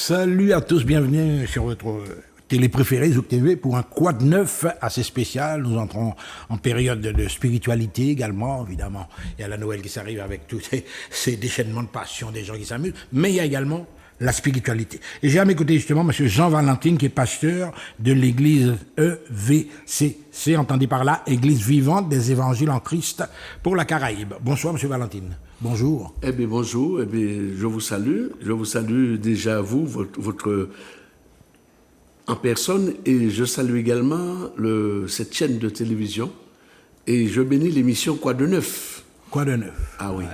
Salut à tous, bienvenue sur votre télé préférée, Zouk TV, pour un quad neuf assez spécial. Nous entrons en période de spiritualité également, évidemment. Il y a la Noël qui s'arrive avec tous ces déchaînements de passion des gens qui s'amusent, mais il y a également la spiritualité. Et j'ai à mes côtés justement M. Jean Valentine, qui est pasteur de l'église EVCC, entendez par là, Église vivante des évangiles en Christ pour la Caraïbe. Bonsoir M. Valentine. Bonjour. Eh bien, bonjour. Eh bien, je vous salue. Je vous salue déjà, vous, votre en personne, et je salue également cette chaîne de télévision. Et je bénis l'émission Quoi de neuf. Quoi de neuf. Ah oui.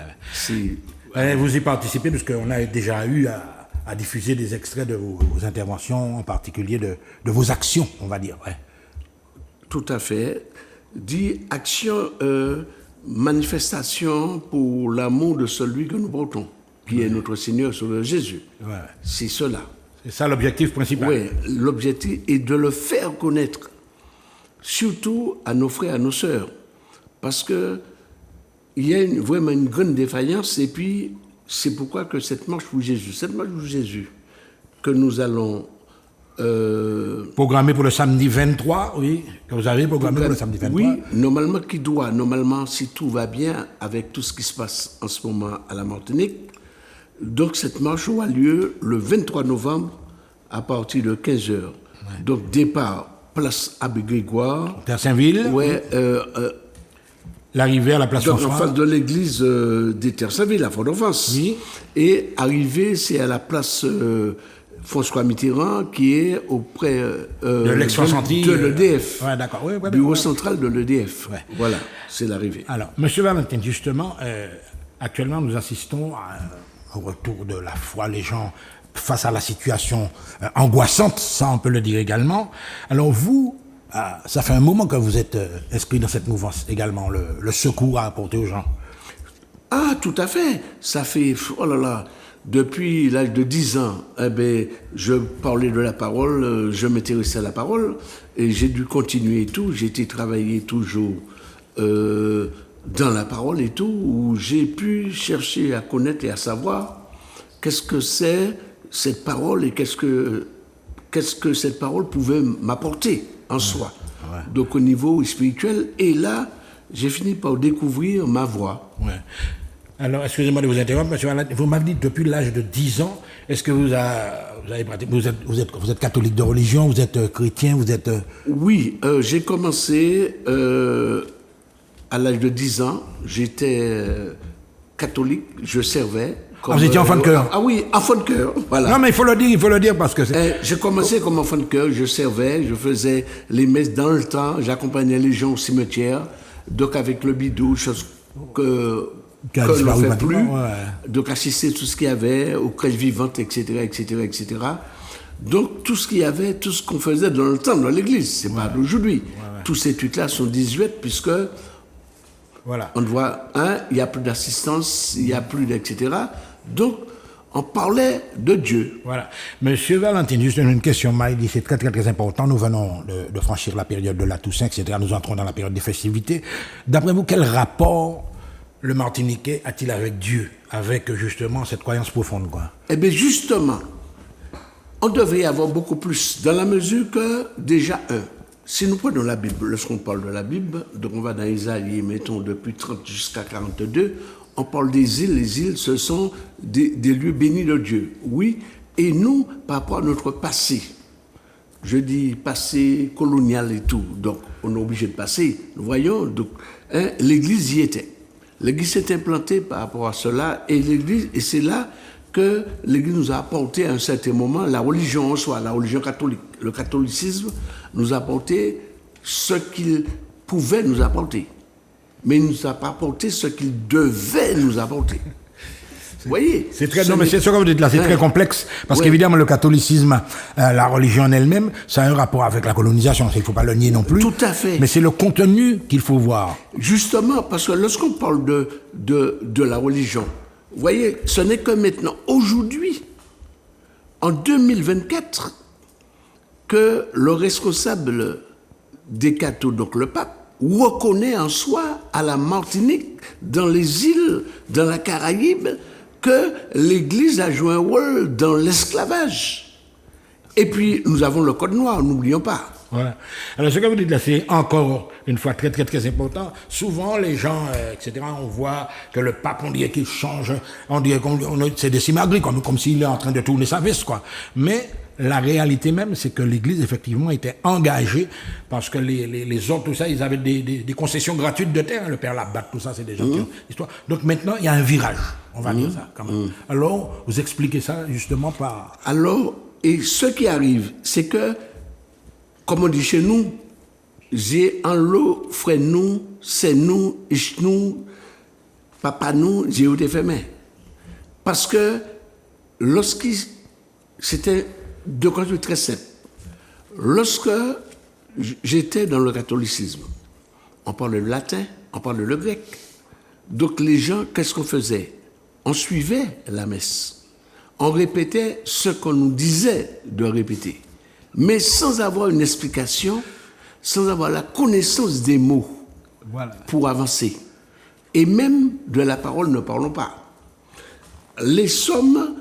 Vous y participez parce qu'on a déjà eu à diffuser des extraits de vos interventions, en particulier de vos actions, on va dire. Ouais. Tout à fait. Dit action, manifestation pour l'amour de celui que nous portons, qui est notre Seigneur Sauveur Jésus. Ouais. C'est cela. C'est ça l'objectif principal. Oui, l'objectif est de le faire connaître, surtout à nos frères, à nos sœurs, parce que il y a vraiment une grande défaillance, et puis c'est pourquoi que cette marche pour Jésus, que nous allons programmé pour le samedi 23, oui, que vous avez programmé pour le samedi 23. Oui, normalement, si tout va bien avec tout ce qui se passe en ce moment à la Martinique, donc cette marche aura lieu le 23 novembre à partir de 15h. Ouais. Donc départ, place Abbé Grégoire. À Saint-Ville. Ouais. L'arrivée à la place François. En face de l'église des Terre-Saint-Ville, à Fort-de-France. Oui. Et arriver, c'est à la place François Mitterrand, qui est auprès de l'ex-Centrie de l'EDF. Ouais, d'accord. Oui, bureau central de l'EDF. Ouais. Voilà, c'est l'arrivée. Alors, M. Valentine, justement, actuellement, nous assistons au retour de la foi. Les gens, face à la situation angoissante, ça on peut le dire également. Alors vous, ça fait un moment que vous êtes inscrit dans cette mouvance également, le secours à apporter aux gens. Ah, tout à fait. Ça fait, oh là là, depuis l'âge de 10 ans, eh ben, je parlais de la parole, je m'intéressais à la parole, et j'ai dû continuer et tout. J'ai été travailler toujours dans la parole et tout, où j'ai pu chercher à connaître et à savoir qu'est-ce que c'est cette parole et qu'est-ce que cette parole pouvait m'apporter en soi. Ouais. Donc au niveau spirituel, et là, j'ai fini par découvrir ma voix. Ouais. Alors, excusez-moi de vous interrompre, monsieur Valentine. Vous m'avez dit depuis l'âge de 10 ans, est-ce que vous avez pratiqué, vous êtes catholique de religion, vous êtes chrétien, vous êtes... Oui, j'ai commencé à l'âge de 10 ans, j'étais catholique, je servais. Vous étiez enfant de cœur. Ah oui, enfant de cœur, voilà. Non, mais il faut le dire parce que c'est... J'ai commencé comme enfant de cœur, je servais, je faisais les messes dans le temps, j'accompagnais les gens au cimetière, donc avec le bidou, chose que l'on ne fait plus, ouais. Donc assister tout ce qu'il y avait, aux crèches vivantes, etc., etc., etc. Donc tout ce qu'il y avait, tout ce qu'on faisait dans le temps, dans l'église, c'est pas d'aujourd'hui. Ouais. Tous ces trucs-là sont 18, puisque voilà. On voit, il n'y a plus d'assistance, il n'y a plus etc. Donc, on parlait de Dieu. Voilà. Monsieur Valentine, juste une question, Maïli, c'est très, très, très important. Nous venons de franchir la période de la Toussaint, etc. Nous entrons dans la période des festivités. D'après vous, quel rapport le Martiniquais a-t-il avec Dieu, avec justement cette croyance profonde, quoi? Eh bien, justement, on devrait y avoir beaucoup plus, dans la mesure que, déjà, si nous prenons la Bible, lorsqu'on parle de la Bible, donc on va dans Isaïe, mettons depuis 30 jusqu'à 42, on parle des îles. Les îles, ce sont des lieux bénis de Dieu. Oui, et nous, par rapport à notre passé, je dis passé colonial et tout, donc on est obligé de passer. Nous voyons, donc, l'Église y était. L'Église s'est implantée par rapport à cela, et c'est là que l'Église nous a apporté à un certain moment la religion en soi, la religion catholique. Le catholicisme nous a apporté ce qu'il pouvait nous apporter. Mais il ne nous a pas apporté ce qu'il devait nous apporter. Vous voyez? C'est très, non, mais c'est ce que vous dites là, c'est très complexe, parce qu'évidemment, le catholicisme, la religion en elle-même, ça a un rapport avec la colonisation, il ne faut pas le nier non plus. Tout à fait. Mais c'est le contenu qu'il faut voir. Justement, parce que lorsqu'on parle de la religion, vous voyez, ce n'est que maintenant, aujourd'hui, en 2024, que le responsable des cathos, donc le pape, reconnaît en soi à la Martinique, dans les îles, dans la Caraïbe, que l'Église a joué un rôle dans l'esclavage. Et puis, nous avons le Code noir, n'oublions pas. Voilà. Alors, ce que vous dites là, c'est encore une fois très, très, très important. Souvent, les gens, etc., on voit que le pape, on dirait qu'il change, on dirait c'est des simagris, comme s'il est en train de tourner sa veste, quoi. Mais la réalité même, c'est que l'Église, effectivement, était engagée parce que les autres, tout ça, ils avaient des concessions gratuites de terre. Le père Labatte, tout ça, c'est des gens qui ont l'histoire. Donc maintenant, il y a un virage, on va dire ça, quand même. Alors, vous expliquez ça justement par... Alors, et ce qui arrive, c'est que, comme on dit chez nous, j'ai en l'eau, frère nous, c'est nous, ich nous, papa nous, j'ai eu des femmes. Parce que c'était de quoi très simple. Lorsque j'étais dans le catholicisme, on parlait le latin, on parlait le grec. Donc les gens, qu'est-ce qu'on faisait? On suivait la messe. On répétait ce qu'on nous disait de répéter. Mais sans avoir une explication, sans avoir la connaissance des mots pour avancer. Et même de la parole, ne parlons pas. Les psaumes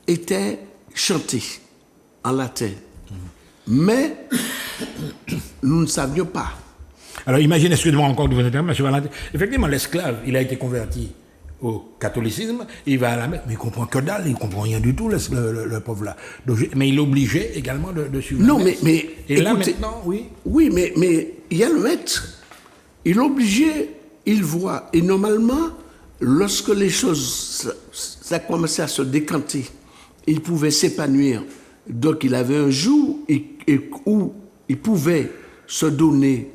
étaient chantés en latin. Mais nous ne savions pas. Alors imaginez, excusez-moi encore de vous interrompre, M. Valentin. Effectivement, l'esclave, il a été converti au catholicisme, il va à la messe, mais il ne comprend que dalle, il ne comprend rien du tout, le pauvre là. Donc, mais il est obligé également de suivre non, la messe. mais et écoutez, là maintenant, oui. Oui, mais il y a le maître. Il est obligé, il voit. Et normalement, lorsque les choses, ça commençait à se décanter, il pouvait s'épanouir. Donc il avait un jour où il pouvait se donner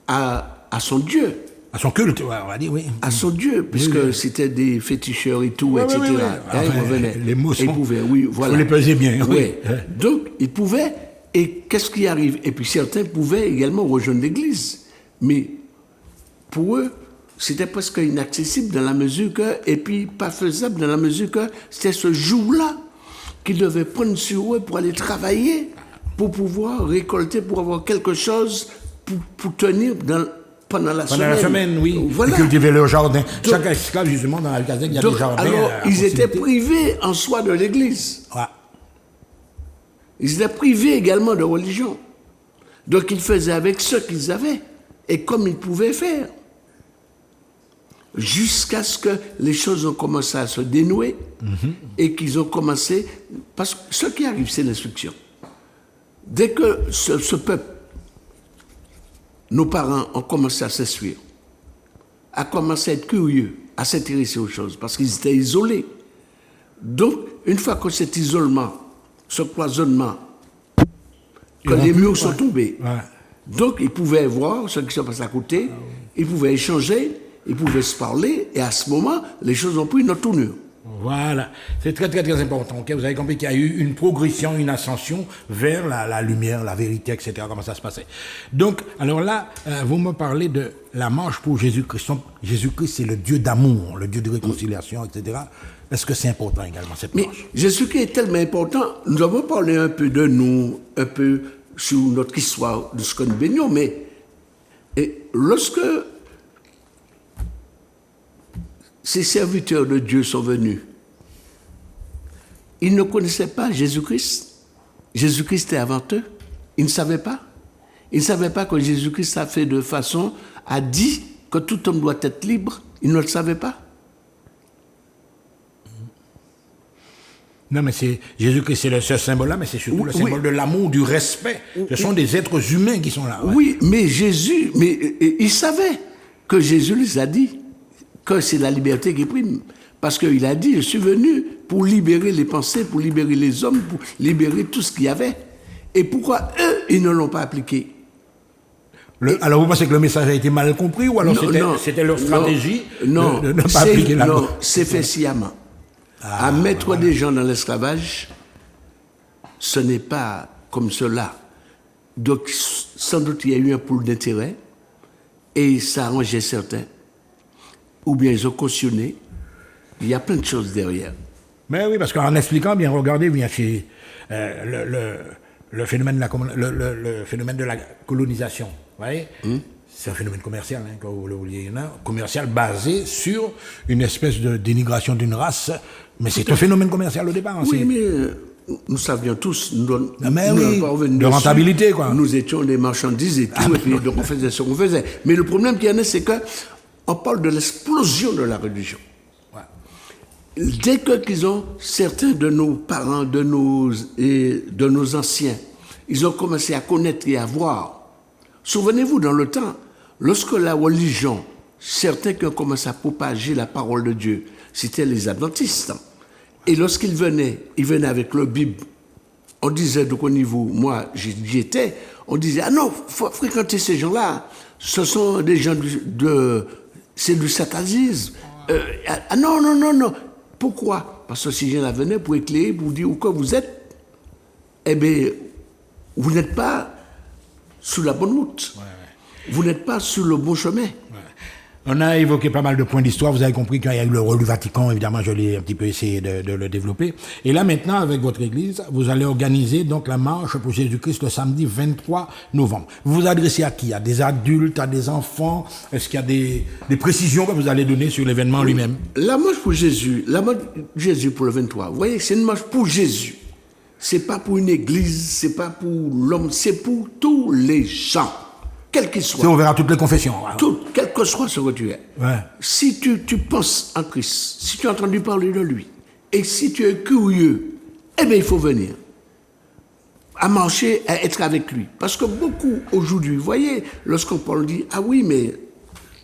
à son Dieu. À son culte, on va dire, oui. À son Dieu, puisque c'était des féticheurs et tout, etc. Oui. Hein, Enfin, il revenait. les mots sont... Il pouvait, oui, voilà. Vous les pesez bien, oui. Ouais. Donc, il pouvait, et qu'est-ce qui arrive? Et puis certains pouvaient également rejoindre l'Église. Mais pour eux, c'était presque inaccessible dans la mesure que, et puis pas faisable dans la mesure que c'était ce jour-là qu'ils devaient prendre sur eux pour aller travailler, pour pouvoir récolter, pour avoir quelque chose pour tenir pendant la semaine, oui. Voilà. Et cultiver leur jardin. Chaque esclave, justement, dans Alcazec, il y a des jardins. Alors, ils étaient privés en soi de l'Église. Ouais. Ils étaient privés également de religion. Donc, ils faisaient avec ce qu'ils avaient et comme ils pouvaient faire. Jusqu'à ce que les choses ont commencé à se dénouer et qu'ils ont commencé... Parce que ce qui arrive, c'est l'instruction. Dès que ce peuple, nos parents ont commencé à s'instruire, à commencer à être curieux, à s'intéresser aux choses, parce qu'ils étaient isolés. Donc, une fois que cet isolement, ce cloisonnement, que les murs sont tombés, donc ils pouvaient voir ce qui se passe à côté, ils pouvaient échanger, ils pouvaient se parler, et à ce moment, les choses ont pris une autre tournure. Voilà, c'est très très très important. Okay? Vous avez compris qu'il y a eu une progression, une ascension vers la lumière, la vérité, etc. Comment ça se passait. Donc, alors là, vous me parlez de la marche pour Jésus-Christ. Jésus-Christ, c'est le Dieu d'amour, le Dieu de réconciliation, etc. Est-ce que c'est important également, cette marche? Mais Jésus-Christ est tellement important. Nous avons parlé un peu de nous, un peu sur notre histoire, de ce que nous baignons, mais lorsque ces serviteurs de Dieu sont venus, ils ne connaissaient pas Jésus-Christ. Jésus-Christ était avant eux. Ils ne savaient pas. Ils ne savaient pas que Jésus-Christ a fait de façon, a dit que tout homme doit être libre. Ils ne le savaient pas. Non, mais c'est Jésus-Christ, c'est ce symbole-là, mais c'est surtout le symbole de l'amour, du respect. Ce sont des êtres humains qui sont là. Ouais. Oui, mais Jésus, ils savaient que Jésus les a dit que c'est la liberté qui prime. Parce qu'il a dit, je suis venu pour libérer les pensées, pour libérer les hommes, pour libérer tout ce qu'il y avait. Et pourquoi eux, ils ne l'ont pas appliqué? Alors vous pensez que le message a été mal compris ou alors c'était leur stratégie de ne pas appliquer la loi? Non, c'est fait sciemment. À mettre des gens dans l'esclavage, ce n'est pas comme cela. Donc, sans doute, il y a eu un pool d'intérêt et ça arrangeait certains. Ou bien ils ont cautionné. Il y a plein de choses derrière. Mais oui, parce qu'en expliquant, bien, regardez bien chez le phénomène de la colonisation. Vous voyez C'est un phénomène commercial, hein, quand vous le vouliez, commercial basé sur une espèce de dénigration d'une race, mais c'est un phénomène commercial au départ. Oui, mais nous savions tous, nous de rentabilité, quoi. Nous étions des marchandises et tout, et puis donc on faisait ce qu'on faisait. Mais le problème qu'il y en a, c'est qu'on parle de l'explosion de la religion. Ouais. Dès qu'ils ont, certains de nos parents, de nos anciens, ils ont commencé à connaître et à voir. Souvenez-vous, dans le temps, lorsque la religion, certains qui ont commencé à propager la parole de Dieu, c'était les adventistes. Et lorsqu'ils venaient, ils venaient avec le Bible. On disait, donc au niveau, moi j'y étais, on disait, ah non, il faut fréquenter ces gens-là. Ce sont des gens c'est du satanisme. Ah non, non, non, non. Pourquoi? Parce que ces gens-là venaient pour éclairer, pour dire où que vous êtes, eh bien, vous n'êtes pas sur la bonne route. Ouais, ouais. Vous n'êtes pas sur le bon chemin. Ouais. On a évoqué pas mal de points d'histoire. Vous avez compris qu'il y a eu le rôle du Vatican. Évidemment, je l'ai un petit peu essayé de le développer. Et là, maintenant, avec votre église, vous allez organiser donc la marche pour Jésus-Christ le samedi 23 novembre. Vous vous adressez à qui? À des adultes, à des enfants? Est-ce qu'il y a des précisions que vous allez donner sur l'événement lui-même? La marche pour Jésus, pour le 23, vous voyez, c'est une marche pour Jésus. C'est pas pour une église, c'est pas pour l'homme, c'est pour tous les gens. Quel qu'il soit. C'est ouvert à toutes les confessions. Tout, quel que soit ce que tu es. Ouais. Si tu penses en Christ, si tu as entendu parler de lui, et si tu es curieux, eh bien, il faut venir. À marcher, à être avec lui. Parce que beaucoup, aujourd'hui, vous voyez, lorsqu'on parle, on dit, ah oui, mais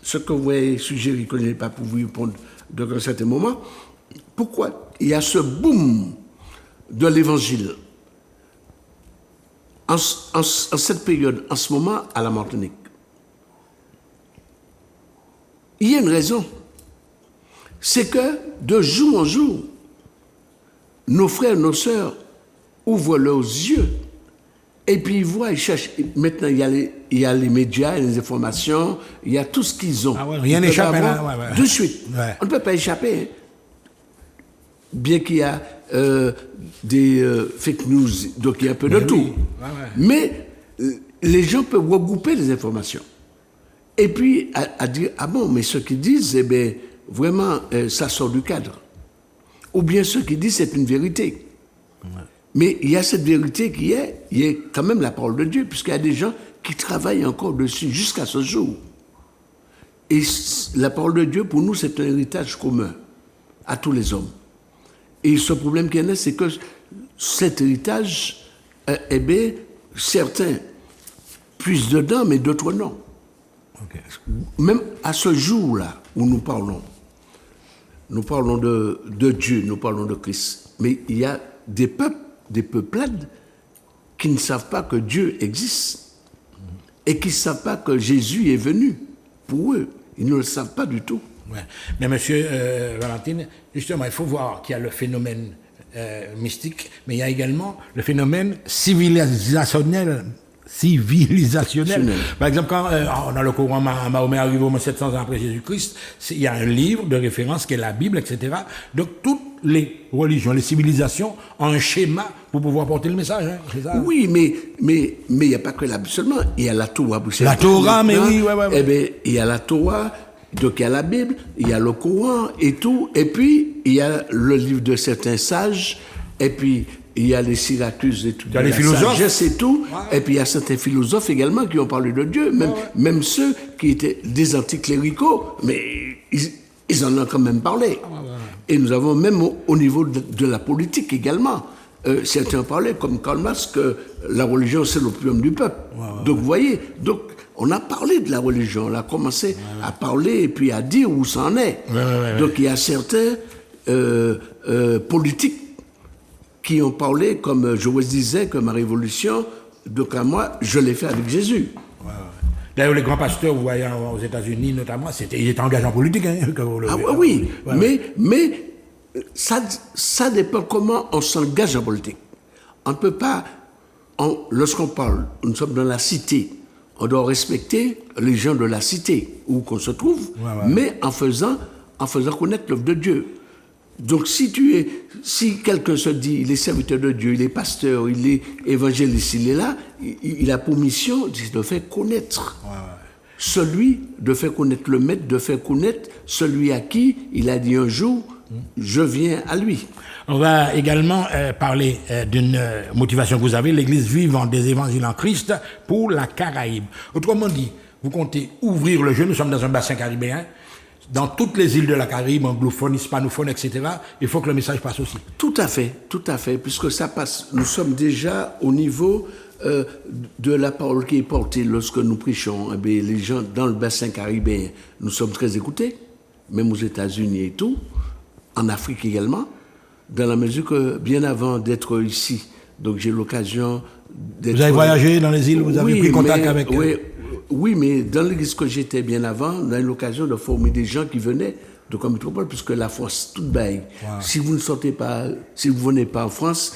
ce que vous avez suggéré, que je n'ai pas pu vous répondre dans un certain moment, pourquoi il y a ce boom de l'évangile en cette période, en ce moment, à la Martinique? Il y a une raison. C'est que de jour en jour, nos frères, nos sœurs ouvrent leurs yeux et puis ils voient, ils cherchent. Maintenant, il y a les médias, les informations, il y a tout ce qu'ils ont. Ah ouais, rien n'échappe là. Ouais. De suite. Ouais. On ne peut pas échapper. Hein. Bien qu'il y a des fake news, donc il y a un peu de tout. Oui. Ouais. Mais les gens peuvent regrouper les informations. Et puis, à dire, ah bon, mais ceux qui disent, eh bien, vraiment, ça sort du cadre. Ou bien ceux qui disent, c'est une vérité. Ouais. Mais il y a cette vérité qui est quand même la parole de Dieu, puisqu'il y a des gens qui travaillent encore dessus jusqu'à ce jour. Et la parole de Dieu, pour nous, c'est un héritage commun à tous les hommes. Et ce problème qu'il y en a, c'est que cet héritage, eh bien, certains puissent dedans, mais d'autres non. Okay. Même à ce jour-là où nous parlons de Dieu, nous parlons de Christ, mais il y a des peuples, des peuplades qui ne savent pas que Dieu existe et qui ne savent pas que Jésus est venu pour eux. Ils ne le savent pas du tout. Ouais. Mais monsieur Valentine, justement, il faut voir qu'il y a le phénomène mystique, mais il y a également le phénomène civilisationnel. Par exemple, quand dans le Coran, Mahomet arrive au moins 700 ans après Jésus-Christ, il y a un livre de référence qui est la Bible, etc. Donc, toutes les religions, les civilisations ont un schéma pour pouvoir porter le message. Hein, c'est ça? Oui, mais il n'y a pas que la Bible seulement. Il y a la Torah. La Torah, mais oui. Eh bien, il y a la Torah, donc il y a la Bible, il y a le Coran et tout. Et puis, il y a le livre de certains sages, et puis il y a les Syracuse et tout. Il y a les philosophes. Et tout. Ouais. Et puis il y a certains philosophes également qui ont parlé de Dieu, même ceux qui étaient des anticléricaux, mais ils en ont quand même parlé. Ouais. Et nous avons même au niveau de la politique également, certains ont parlé, comme Karl Marx, que la religion c'est l'opium du peuple. Donc vous voyez, on a parlé de la religion, on a commencé à parler et puis à dire où ça en est. Donc il y a certains politiques qui ont parlé, comme je vous disais, que ma révolution, donc à moi, je l'ai fait avec Jésus. Ouais. D'ailleurs, les grands pasteurs, vous voyez, aux États-Unis notamment, ils étaient engagés en politique. Hein, oui, mais ça dépend comment on s'engage en politique. On ne peut pas, lorsqu'on parle, nous sommes dans la cité, on doit respecter les gens de la cité où qu'on se trouve, mais en faisant connaître l'œuvre de Dieu. Donc si quelqu'un se dit, il est serviteur de Dieu, il est pasteur, il est évangéliste, il est là, il a pour mission de faire connaître. celui de faire connaître le maître, de faire connaître celui à qui il a dit un jour, je viens à lui. On va également parler d'une motivation que vous avez, l'Église vivante des évangiles en Christ pour la Caraïbe. Autrement dit, vous comptez ouvrir le jeu, nous sommes dans un bassin caribéen, dans toutes les îles de la Caraïbe, anglophones, hispanophones, etc., il faut que le message passe aussi. Tout à fait, puisque ça passe. Nous sommes déjà au niveau de la parole qui est portée lorsque nous prêchons. Eh bien, les gens dans le bassin caribéen, nous sommes très écoutés, même aux États-Unis et tout, en Afrique également, dans la mesure que bien avant d'être ici, donc j'ai l'occasion d'être... Vous avez voyagé dans les îles, vous avez pris contact avec... Oui, mais dans l'église que j'étais bien avant, on a eu l'occasion de former des gens qui venaient de comme métropole, puisque la France, toute baille. Wow. Si vous ne sortez pas, si vous venez pas en France,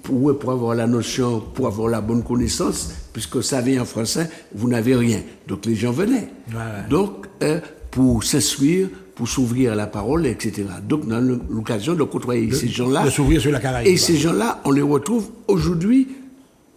pour avoir la notion, pour avoir la bonne connaissance, puisque ça vient en français, vous n'avez rien. Donc les gens venaient. Ouais. Donc, pour s'instruire, pour s'ouvrir à la parole, etc. Donc, on a l'occasion de côtoyer ces gens-là. De s'ouvrir sur la Caraïbe. Et ces gens-là, on les retrouve aujourd'hui,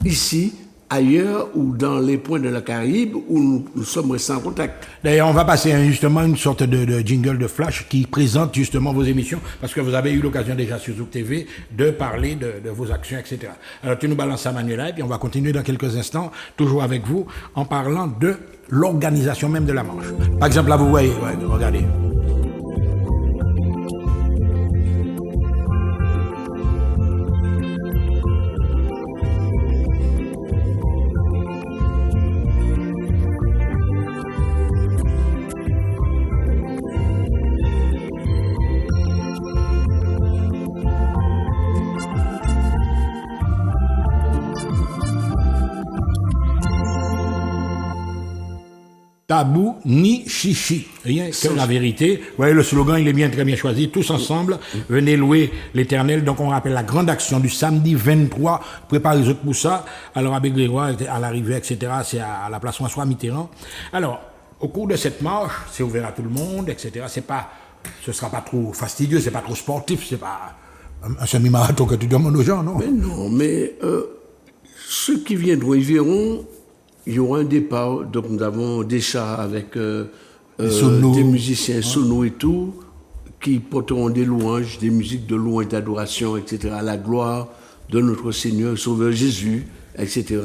ici, ailleurs ou dans les points de la Caraïbe où nous sommes restés en contact. D'ailleurs, on va passer justement une sorte de jingle de flash qui présente justement vos émissions, parce que vous avez eu l'occasion déjà sur Zouk TV de parler de vos actions, etc. Alors, tu nous balances ça, Manuela, et puis on va continuer dans quelques instants, toujours avec vous, en parlant de l'organisation même de la marche. Par exemple, là, vous voyez, regardez. Tabou ni chichi, rien que la vérité. Vous voyez, le slogan, il est bien, très bien choisi. Tous ensemble, venez louer l'Éternel. Donc, on rappelle la grande action du samedi 23. Préparez les autres pour ça. Alors, Abbé Grégoire, à l'arrivée, etc., c'est à la place François Mitterrand. Alors, au cours de cette marche, c'est ouvert à tout le monde, etc. Ce sera pas trop fastidieux, c'est pas trop sportif, c'est pas un semi-marathon que tu demandes aux gens, non? Mais non, mais ceux qui viendront, ils verront. Il y aura un départ, donc nous avons des chars avec des musiciens sonos et tout, qui porteront des louanges, des musiques de louange, d'adoration, etc., à la gloire de notre Seigneur, Sauveur Jésus, etc.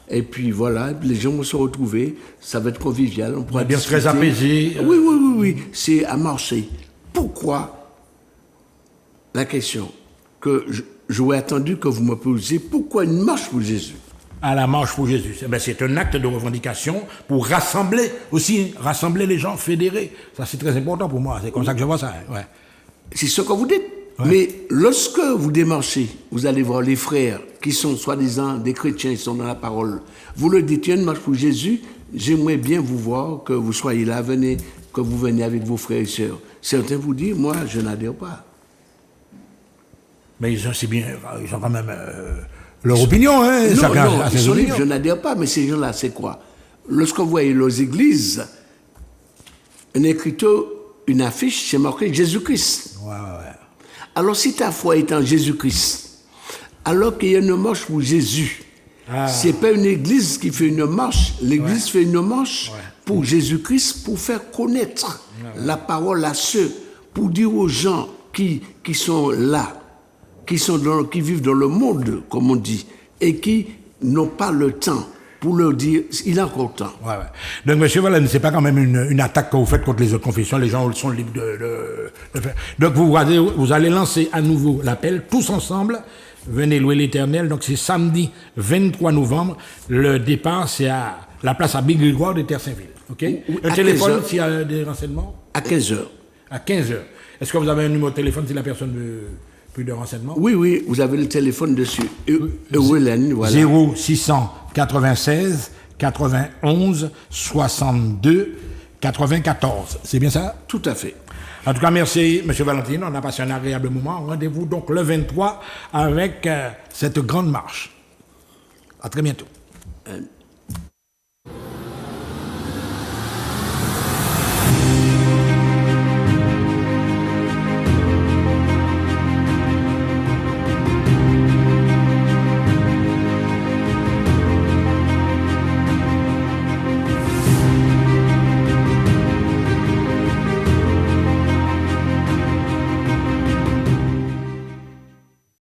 Et puis voilà, les gens vont se retrouver, ça va être convivial. On pourra bien très apaisé. Oui, c'est à Marseille. Pourquoi? La question que j'aurais attendu que vous me posiez, pourquoi une marche pour Jésus? À la marche pour Jésus. C'est un acte de revendication pour rassembler les gens, fédérer. Ça, c'est très important pour moi. C'est comme ça que je vois ça. Ouais. C'est ce que vous dites. Ouais. Mais lorsque vous démarchez, vous allez voir les frères qui sont soi-disant des chrétiens, ils sont dans la parole. Vous leur dites, il y a une marche pour Jésus, j'aimerais bien vous voir, que vous soyez là, que vous venez avec vos frères et sœurs. Certains vous disent, moi, je n'adhère pas. Mais ils ont quand même... leur opinion, hein? Non, ils sont libres, je n'adhère pas, mais ces gens-là, c'est quoi? Lorsque vous voyez leurs églises, une écriture, une affiche, c'est marqué Jésus-Christ. Ouais. Alors, si ta foi est en Jésus-Christ, alors qu'il y a une marche pour Jésus, c'est pas une église qui fait une marche, l'église fait une marche pour Jésus-Christ, pour faire connaître la parole à ceux, pour dire aux gens qui sont là, qui vivent dans le monde, comme on dit, et qui n'ont pas le temps pour leur dire, il a encore le temps. Ouais. Donc, M. Valenne, c'est pas quand même une attaque que vous faites contre les autres confessions, les gens sont libres de faire. Donc, vous allez lancer à nouveau l'appel, tous ensemble, venez louer l'Éternel. Donc, c'est samedi 23 novembre. Le départ, c'est à la place Abbé Grégoire de Terre-Saint-Ville. OK? Un téléphone, s'il y a des renseignements? À 15h. À 15h. Est-ce que vous avez un numéro de téléphone si la personne veut plus de renseignements? Oui, vous avez le téléphone dessus. Voilà. 0696 91 62 94. C'est bien ça? Tout à fait. En tout cas, merci, M. Valentine. On a passé un agréable moment. Rendez-vous donc le 23 avec cette grande marche. À très bientôt.